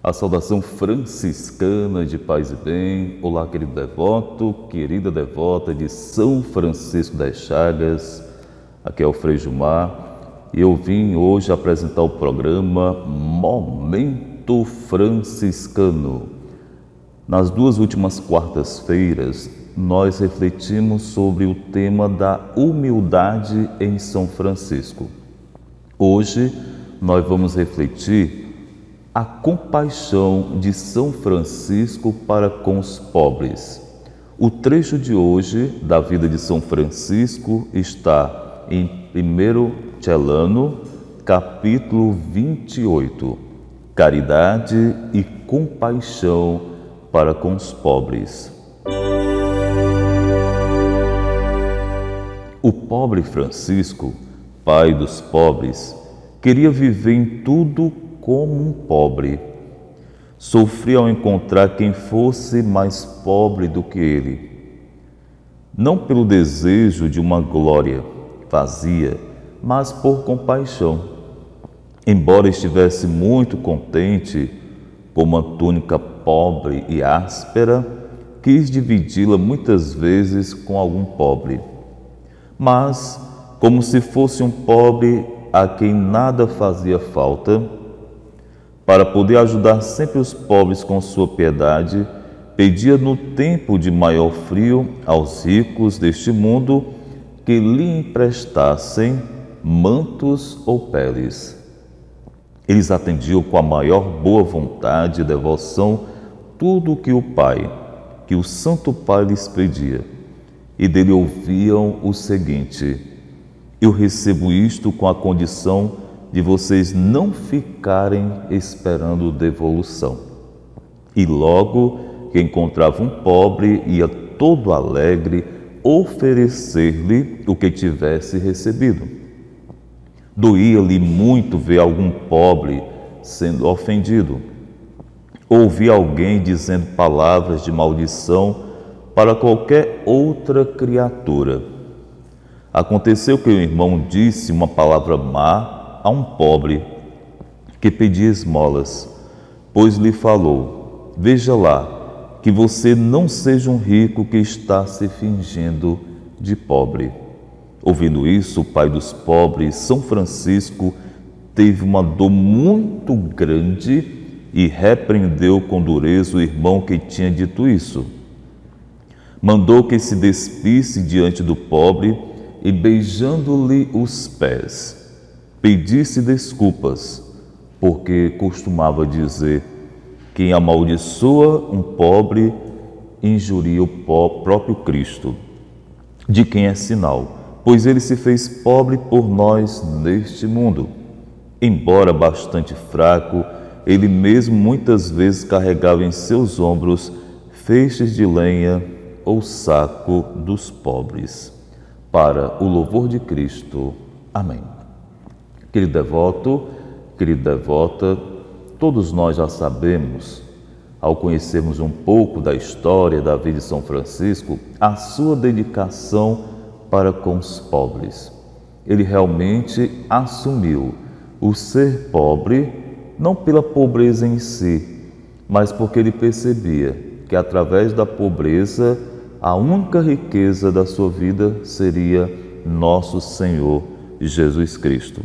A saudação franciscana de paz e bem. Olá, querido devoto, querida devota de São Francisco das Chagas. Aqui é o Frei Gilmar e eu vim hoje apresentar o programa Momento Franciscano. Nas duas últimas quartas-feiras, nós refletimos sobre o tema da humildade em São Francisco. Hoje, nós vamos refletir a compaixão de São Francisco para com os pobres. O trecho de hoje da vida de São Francisco está em 1 Celano, capítulo 28, Caridade e compaixão para com os pobres. O pobre Francisco, pai dos pobres, queria viver em tudo como um pobre. Sofria ao encontrar quem fosse mais pobre do que ele. Não pelo desejo de uma glória vazia, mas por compaixão. Embora estivesse muito contente com uma túnica pobre e áspera, quis dividi-la muitas vezes com algum pobre. Mas, como se fosse um pobre a quem nada fazia falta, para poder ajudar sempre os pobres com sua piedade, pedia no tempo de maior frio aos ricos deste mundo que lhe emprestassem mantos ou peles. Eles atendiam com a maior boa vontade e devoção tudo o que o Santo Pai lhes pedia, e dele ouviam o seguinte: eu recebo isto com a condição de vocês não ficarem esperando devolução. E logo que encontrava um pobre, ia todo alegre oferecer-lhe o que tivesse recebido. Doía-lhe muito ver algum pobre sendo ofendido. Ouvir alguém dizendo palavras de maldição para qualquer outra criatura. Aconteceu que o irmão disse uma palavra má a um pobre que pedia esmolas, pois lhe falou: veja lá, que você não seja um rico que está se fingindo de pobre. Ouvindo isso, o pai dos pobres, São Francisco, teve uma dor muito grande e repreendeu com dureza o irmão que tinha dito isso. Mandou que se despisse diante do pobre e, beijando-lhe os pés, pedisse desculpas, porque costumava dizer: quem amaldiçoa um pobre injuria o próprio Cristo, de quem é sinal, pois ele se fez pobre por nós neste mundo. Embora bastante fraco, ele mesmo muitas vezes carregava em seus ombros feixes de lenha ou saco dos pobres. Para o louvor de Cristo. Amém. Querido devoto, querida devota, todos nós já sabemos, ao conhecermos um pouco da história da vida de São Francisco, a sua dedicação para com os pobres. Ele realmente assumiu o ser pobre, não pela pobreza em si, mas porque ele percebia que através da pobreza, a única riqueza da sua vida seria nosso Senhor Jesus Cristo.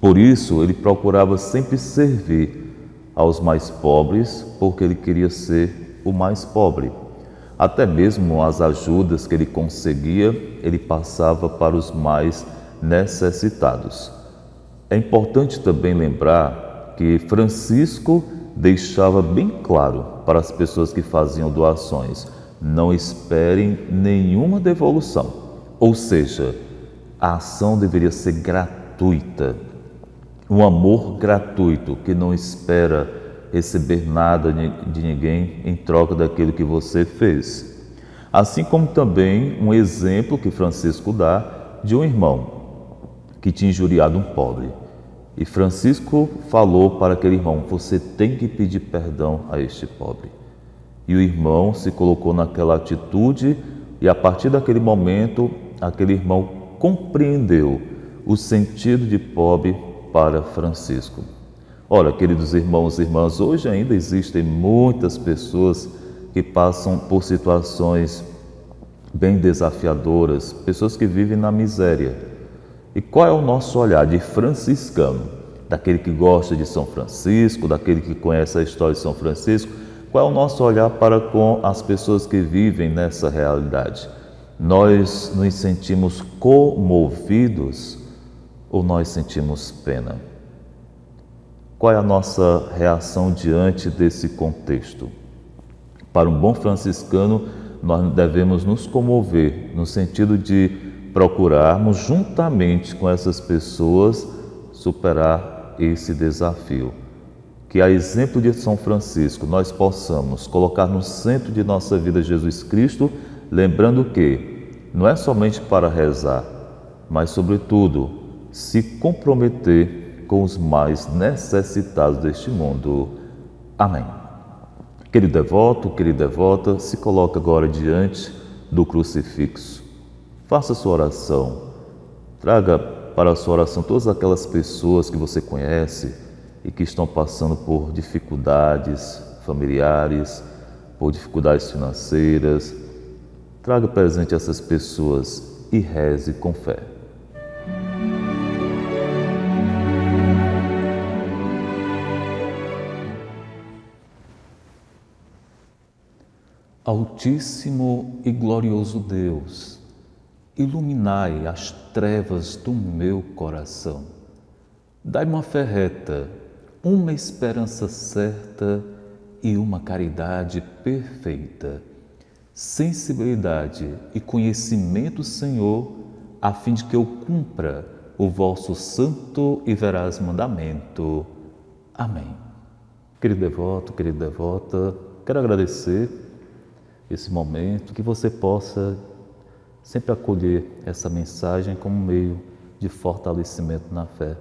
Por isso, ele procurava sempre servir aos mais pobres, porque ele queria ser o mais pobre. Até mesmo as ajudas que ele conseguia, ele passava para os mais necessitados. É importante também lembrar que Francisco deixava bem claro para as pessoas que faziam doações: não esperem nenhuma devolução. Ou seja, a ação deveria ser gratuita. Um amor gratuito que não espera receber nada de ninguém em troca daquilo que você fez. Assim como também um exemplo que Francisco dá de um irmão que tinha injuriado um pobre. E Francisco falou para aquele irmão: você tem que pedir perdão a este pobre. E o irmão se colocou naquela atitude e a partir daquele momento, aquele irmão compreendeu o sentido de pobre para Francisco. Olha, queridos irmãos e irmãs, hoje ainda existem muitas pessoas que passam por situações bem desafiadoras, pessoas que vivem na miséria. E qual é o nosso olhar de franciscano, daquele que gosta de São Francisco, daquele que conhece a história de São Francisco? Qual é o nosso olhar para com as pessoas que vivem nessa realidade? Nós nos sentimos comovidos ou nós sentimos pena? Qual é a nossa reação diante desse contexto? Para um bom franciscano, nós devemos nos comover no sentido de procurarmos, juntamente com essas pessoas, superar esse desafio. Que, a exemplo de São Francisco, nós possamos colocar no centro de nossa vida Jesus Cristo, lembrando que não é somente para rezar, mas, sobretudo, se comprometer com os mais necessitados deste mundo. Amém. Querido devoto, querida devota, se coloca agora diante do crucifixo. Faça sua oração. Traga para a sua oração todas aquelas pessoas que você conhece e que estão passando por dificuldades familiares, por dificuldades financeiras. Traga presente essas pessoas e reze com fé. Altíssimo e glorioso Deus, iluminai as trevas do meu coração. Dai-me uma fé reta, uma esperança certa e uma caridade perfeita, sensibilidade e conhecimento, Senhor, a fim de que eu cumpra o vosso santo e veraz mandamento. Amém. Querido devoto, querida devota, quero agradecer esse momento, que você possa sempre acolher essa mensagem como meio de fortalecimento na fé.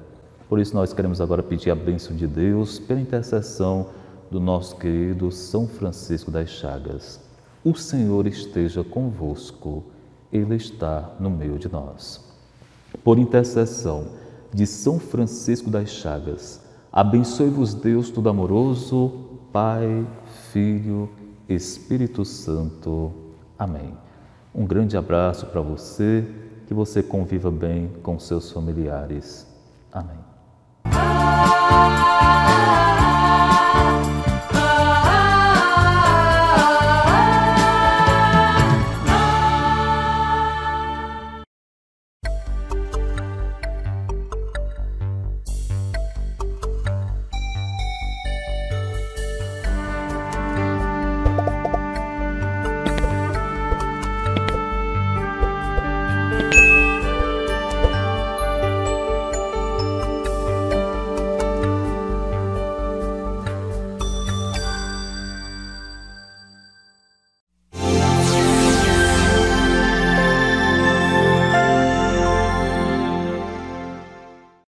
Por isso nós queremos agora pedir a bênção de Deus pela intercessão do nosso querido São Francisco das Chagas. O Senhor esteja convosco, Ele está no meio de nós. Por intercessão de São Francisco das Chagas, abençoe-vos Deus Todo-Amoroso, Pai, Filho, Espírito Santo. Amém. Um grande abraço para você, que você conviva bem com seus familiares. Amém.